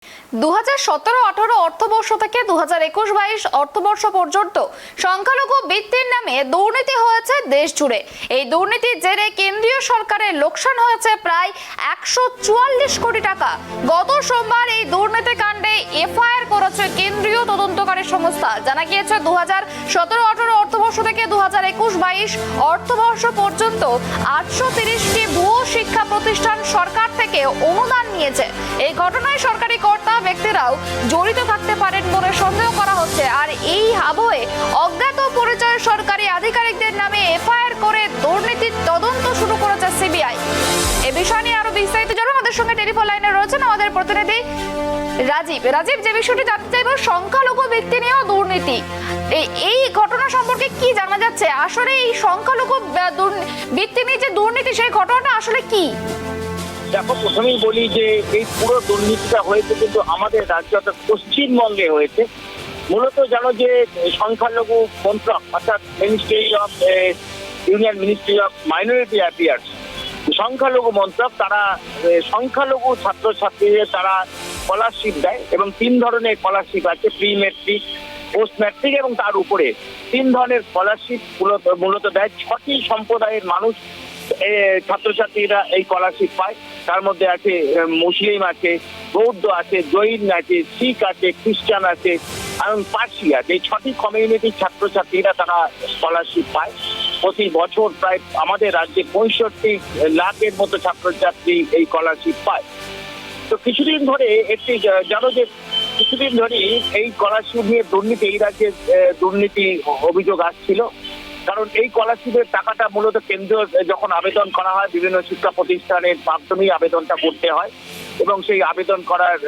2017-18 অর্থবর্ষ থেকে 2021-22 অর্থবর্ষ পর্যন্ত সংখ্যালঘু বৃত্তির নামে দুর্নীতি হয়েছে দেশ জুড়ে। এই দুর্নীতির জেরে কেন্দ্রীয় সরকারের লোকসান হয়েছে প্রায় 144 কোটি টাকা। গত সোমবার এই দুর্নীতি কাণ্ডে এফআইআর করেছে কেন্দ্রীয় তদন্তকারী সংস্থা। জানা গিয়েছে 2017-18 অর্থবর্ষ থেকে 2021-22 অর্থবর্ষ পর্যন্ত 830টি ভুয়ো শিক্ষা প্রতিষ্ঠান সরকার থেকে অনুদান নিয়েছে। এই ঘটনায় সরকারি কর্তা ব্যক্তিরাও জড়িত থাকতে পারেন বলে সন্দেহ করা হচ্ছে। আর এই আবহে অজ্ঞাত পরিচয় সরকারি আধিকারিকদের নামে এফআইআর করে দুর্নীতির তদন্ত শুরু করেছে সিবিআই। এ বিষয় নিয়ে আরো বিস্তারিত জানার আমাদের সঙ্গে টেলিফোন লাইনে রয়েছেন আমাদের প্রতিনিধি রাজীব। যে বিষয়টি জানতে চাইবো, সংখ্যালঘু ব্যক্তি নিয়েও দুর্নীতি, এই ঘটনা সম্পর্কে কি জানা যাচ্ছে? আসলে এই সংখ্যালঘু ব্যক্তি নিয়ে যে দুর্নীতি, সেই ঘটনাটা আসলে কি? দেখো, প্রথমেই বলি যে এই পুরো দুর্নীতিটা হয়েছে কিন্তু আমাদের রাজ্য অর্থাৎ পশ্চিমবঙ্গে হয়েছে। মূলত জানো যে সংখ্যালঘু মন্ত্রক অর্থাৎ union ministry of minority affairs, সংখ্যালঘু মন্ত্রক, তারা সংখ্যালঘু ছাত্রছাত্রীদের তারা স্কলারশিপ দেয় এবং 3 ধরনের স্কলারশিপ আছে, প্রি ম্যাট্রিক, পোস্ট ম্যাট্রিক এবং তার উপরে 3 ধরনের স্কলারশিপ মূলত দেয়। 6টি সম্প্রদায়ের মানুষ ছাত্রছাত্রীরা এই স্কলারশিপ পায়। তার মধ্যে আছে মুসলিম আছে, বৌদ্ধ আছে, জৈন আছে, শিখ আছে, খ্রিস্টান আছে এবং পার্সি আছে। এই 6টি কমিউনিটির ছাত্রছাত্রীরা তারা স্কলারশিপ পায়। প্রতি বছর প্রায় আমাদের রাজ্যে 65 লাখের মতো ছাত্রছাত্রী এই স্কলারশিপ পায়। তো কিছুদিন ধরে কিছুদিন ধরে এই স্কলারশিপ নিয়ে দুর্নীতি, এই রাজ্যে দুর্নীতি অভিযোগ আসছিল। কারণ এই স্কলারশিপের টাকাটা মূলত কেন্দ্র যখন আবেদন করা হয়, বিভিন্ন শিক্ষা প্রতিষ্ঠানের মাধ্যমেই আবেদনটা করতে হয় এবং সেই আবেদন করার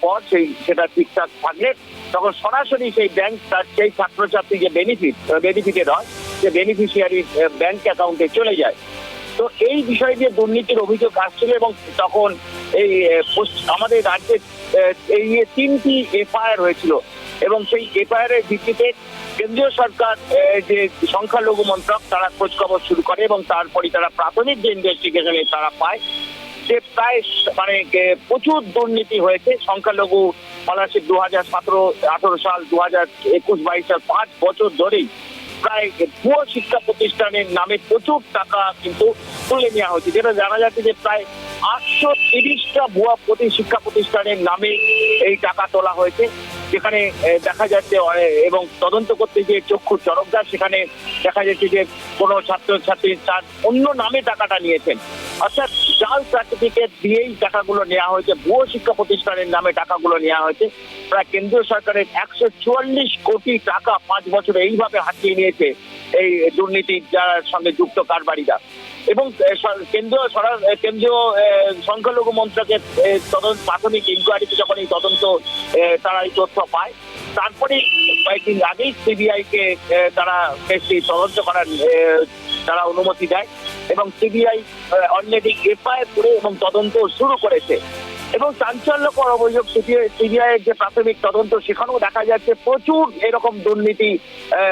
পর সেটা ঠিকঠাক থাকলে তখন সরাসরি সেই ব্যাংক তার সেই ছাত্রছাত্রী যে বেনিফিটেড হয়, যে বেনিফিশিয়ারি ব্যাংক অ্যাকাউন্টে চলে যায়। তো এই বিষয় দিয়ে দুর্নীতির অভিযোগ আসছিল এবং তখন এই আমাদের রাজ্যে এই 3টি এফআইআর হয়েছিল এবং সেই এফআইআর এর ভিত্তিতে কেন্দ্রীয় সরকার যে সংখ্যালঘু মন্ত্রক তারা খোঁজখবর শুরু করে এবং তারপরে তারা প্রাথমিক যে ইনভেস্টিগেশনে তারা পায় যে প্রায় প্রচুর দুর্নীতি হয়েছে। সংখ্যালঘু স্কলারশিপ 2017-18 সাল, 2021-22 সাল 5 বছর ধরেই প্রায় ভুয়ো শিক্ষা প্রতিষ্ঠানের নামে প্রচুর টাকা কিন্তু তুলে নেওয়া হয়েছে। যেটা জানা যাচ্ছে যে প্রায় 830টা ভুয়া শিক্ষা প্রতিষ্ঠানের নামে এই টাকা তোলা হয়েছে, যেখানে দেখা যাচ্ছে এবং তদন্ত করতে গিয়ে চক্ষু চরকদার, সেখানে দেখা যাচ্ছে যে কোনো ছাত্রছাত্রী তার অন্য নামে টাকাটা নিয়েছেন, অর্থাৎ জাল সার্টিফিকেট দিয়েই টাকাগুলো নেওয়া হয়েছে, ভুয়ো শিক্ষা প্রতিষ্ঠানের নামে টাকাগুলো নেওয়া হয়েছে। প্রায় কেন্দ্রীয় সরকারের 144 কোটি টাকা 5 বছরে এইভাবে হাতিয়ে নিয়েছে এই দুর্নীতির যার সঙ্গে যুক্ত কারবারিরা। এবং কেন্দ্রীয় সংখ্যালঘু মন্ত্রকের প্রাথমিক ইনকোয়ারিতে যখন এই তদন্ত তারা এই তথ্য পায়, তারপরে কয়েকদিন আগেই সিবিআইকে তারা কেসটি তদন্ত করার তারা অনুমতি দেয় এবং সিবিআই অলরেডি এফআইআর করে এবং তদন্ত শুরু করেছে। এবং চাঞ্চল্যকর অভিযোগ, সিবিআই এর যে প্রাথমিক তদন্ত, সেখানেও দেখা যাচ্ছে প্রচুর এরকম দুর্নীতি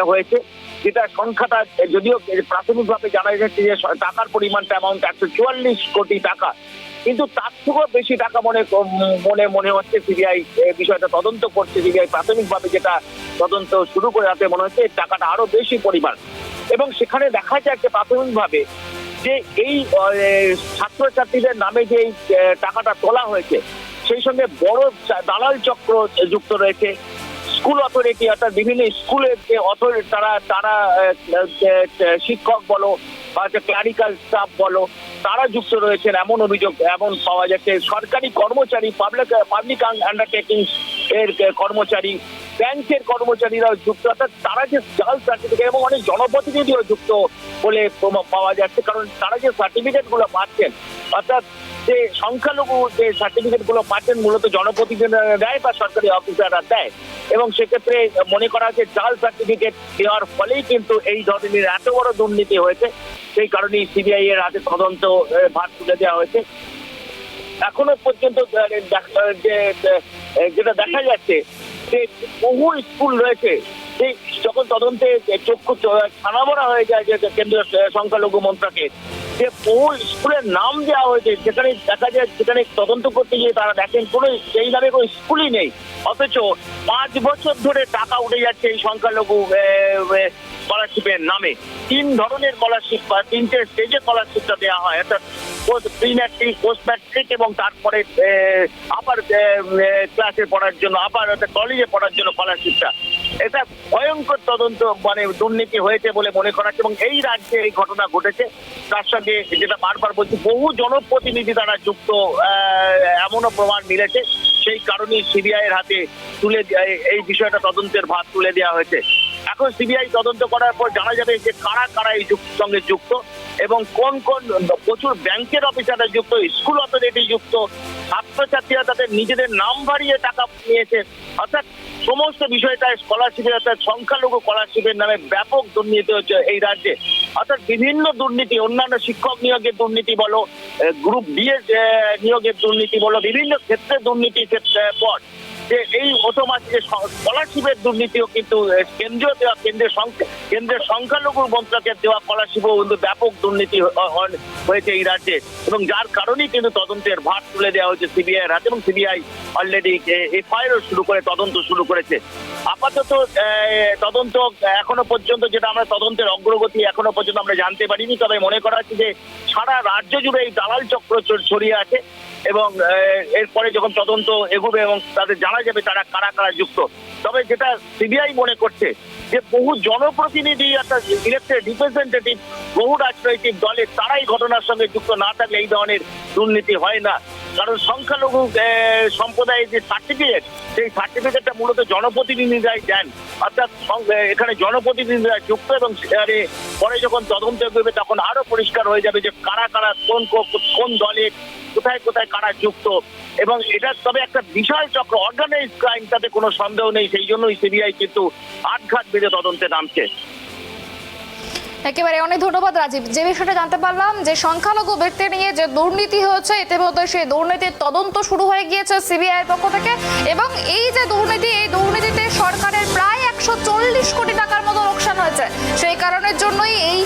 হয়েছে, যেটা সংখ্যাটা যদিও প্রাথমিকভাবে জানা যাচ্ছে যে টাকার পরিমাণটা অ্যামাউন্ট 144 কোটি টাকা, কিন্তু তার থেকেও বেশি টাকা মনে হচ্ছে। সিবিআই বিষয়টা তদন্ত করছে, সিবিআই প্রাথমিকভাবে যেটা তদন্ত শুরু করে তাতে মনে হচ্ছে টাকাটা আরো বেশি পরিমাণ। এবং সেখানে দেখা যাচ্ছে প্রাথমিকভাবে যে এই ছাত্রছাত্রীদের নামে যে এই টাকাটা তোলা হয়েছে, সেই সঙ্গে বড় দালাল চক্র যুক্ত রয়েছে। স্কুল অথরিটি অর্থাৎ বিভিন্ন স্কুলের যে অথরিটি তারা শিক্ষক বলো বা ক্লারিক্যাল স্টাফ বলো, তারা যুক্ত রয়েছেন এমন অভিযোগ এমন পাওয়া যাচ্ছে। সরকারি কর্মচারী, পাবলিক আন্ডারটেকিং এর কর্মচারী, ব্যাংকের কর্মচারীরাও যুক্ত, অর্থাৎ তারা যে জাল সার্টিফিকেট এবং অনেক জনপ্রতিনিধিও যুক্ত বলে পাওয়া যাচ্ছে। কারণ তারা যে সার্টিফিকেট গুলো পাচ্ছেন, অর্থাৎ যে সংখ্যালঘু যে সার্টিফিকেট গুলো পাচ্ছেন, মূলত জনপ্রতিনিধিরা দেয় বা সরকারি অফিসাররা দেয়। এবং সেক্ষেত্রে মনে করা হচ্ছে জাল সার্টিফিকেট দেওয়ার ফলেই কিন্তু এই ধরনের এত বড় দুর্নীতি হয়েছে। সেই কারণেই সিবিআই এর হাতে তদন্ত ভার তুলে দেওয়া হয়েছে। এখনো পর্যন্ত যেটা দেখা যাচ্ছে যে বহু স্কুল রয়েছে, যখন তদন্তে চক্ষু ছানাবড়া হয়ে যায় যে কেন্দ্রীয় সংখ্যালঘু মন্ত্রকের, যে বহু স্কুলের নাম দেওয়া হয়েছে, যেখানে দেখা যায় সেখানে তদন্ত করতে গিয়ে তারা দেখেন কোনো সেই নামে কোনো স্কুলই নেই, অথচ 5 বছর ধরে টাকা উঠে যাচ্ছে এই সংখ্যালঘু স্কলারশিপের নামে। 3 ধরনের স্কলারশিপ বা 3টে স্টেজে স্কলারশিপটা দেওয়া হয়, অর্থাৎ প্রি ম্যাট্রিক, পোস্ট ম্যাট্রিক এবং তারপরে আপার ক্লাসে পড়ার জন্য, আপার অর্থাৎ কলেজে পড়ার জন্য স্কলারশিপটা। এটা ভয়ঙ্কর তদন্ত মানে দুর্নীতি হয়েছে বলে মনে করা হচ্ছে এবং এই রাজ্যে এই ঘটনা ঘটেছে। তার সঙ্গে যেটা বারবার বলছি, বহু জনপ্রতিনিধি তারা যুক্ত, এমনও প্রমাণ মিলেছে। সেই কারণেই সিবিআই এর হাতে এই বিষয়টা তদন্তের ভার তুলে দেওয়া হয়েছে। এখন সিবিআই তদন্ত করার পর জানা যাবে যে কারা কারা এই সঙ্গে যুক্ত এবং কোন কোন প্রচুর ব্যাংকের অফিসাররা যুক্ত, স্কুল অথরিটি যুক্ত, ছাত্রছাত্রীরা তাদের নিজেদের নাম বাড়িয়ে টাকা নিয়েছে। অর্থাৎ সমস্ত বিষয়টা স্কলারশিপের, অর্থাৎ সংখ্যালঘু স্কলারশিপের নামে ব্যাপক দুর্নীতি হচ্ছে এই রাজ্যে। অর্থাৎ বিভিন্ন দুর্নীতি, অন্যান্য শিক্ষক নিয়োগের দুর্নীতি বলো, গ্রুপ ডি নিয়োগের দুর্নীতি বলো, বিভিন্ন ক্ষেত্রে দুর্নীতির পর যে এই অটোমেটিক স্কলারশিপের দুর্নীতিও কিন্তু কেন্দ্রীয় দেওয়া কেন্দ্রের সংখ্যালঘু মন্ত্রকের দেওয়া স্কলারশিপও কিন্তু ব্যাপক দুর্নীতি হয়েছে এই রাজ্যে এবং যার কারণেই কিন্তু তদন্তের ভার তুলে দেওয়া হয়েছে সিবিআই এর হাতে এবং সিবিআই অলরেডি এফআইআর শুরু করে তদন্ত শুরু করেছে। আপাতত তদন্ত এখনো পর্যন্ত, যেটা আমরা তদন্তের অগ্রগতি এখনো পর্যন্ত আমরা জানতে পারিনি, তবে মনে করা হচ্ছে যে সারা রাজ্য জুড়ে এই দালাল চক্র ছড়িয়ে আছে এবং এরপরে যখন তদন্ত এগোবে এবং তাদের জানা যাবে তারা কারা কারা যুক্ত। তবে যেটা সিবিআই মনে করছে যে বহু জনপ্রতিনিধি, অর্থাৎ ইলেক্টেড রিপ্রেজেন্টেটিভ, বহু রাজনৈতিক দলের তারাই ঘটনার সঙ্গে যুক্ত না থাকলে এই ধরনের দুর্নীতি হয় না। কারণ সংখ্যালঘু সম্প্রদায়ের যে সার্টিফিকেট, সেই সার্টিফিকেটটা মূলত জনপ্রতিনিধিরাই দেন, অর্থাৎ এখানে জনপ্রতিনিধিরা যুক্ত এবং পরে যখন তদন্ত এগোবে তখন আরো পরিষ্কার হয়ে যাবে যে কারা কারা কোন দলে কোথায় কোথায় কারা যুক্ত এবং এটা তবে একটা বিশাল চক্র, অর্গানাইজ ক্রাইম, তাতে কোনো সন্দেহ নেই। সেই জন্যই সিবিআই কিন্তু আটঘাট বেঁধে তদন্তে নামছে। একেবারে অনেক ধন্যবাদ রাজীব। যে বিষয়টা জানতে পারলাম যে সংখ্যালঘু ব্যক্তি নিয়ে যে দুর্নীতি হয়েছে, ইতিমধ্যে সেই দুর্নীতির তদন্ত শুরু হয়ে গিয়েছে সিবিআই এর পক্ষ থেকে এবং এই যে দুর্নীতি, এই দুর্নীতিতে সরকারের প্রায় 140 কোটি টাকার মতো লোকসান হয়েছে। সেই কারণের জন্যই এই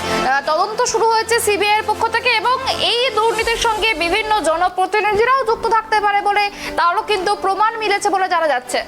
তদন্ত শুরু হয়েছে সিবিআই এর পক্ষ থেকে এবং এই দুর্নীতির সঙ্গে বিভিন্ন জনপ্রতিনিধিরাও যুক্ত থাকতে পারে বলে তারও কিন্তু প্রমাণ মিলেছে বলে জানা যাচ্ছে।